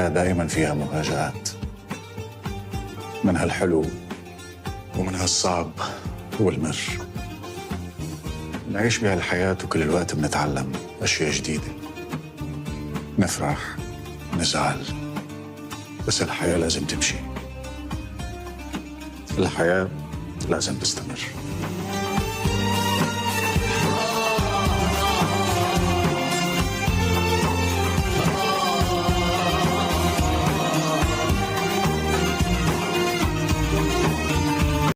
الحياة دايما فيها مفاجآت، منها الحلو ومنها الصعب والمر. نعيش بها الحياة وكل الوقت بنتعلم أشياء جديدة، نفرح نزعل، بس الحياة لازم تمشي، الحياة لازم تستمر.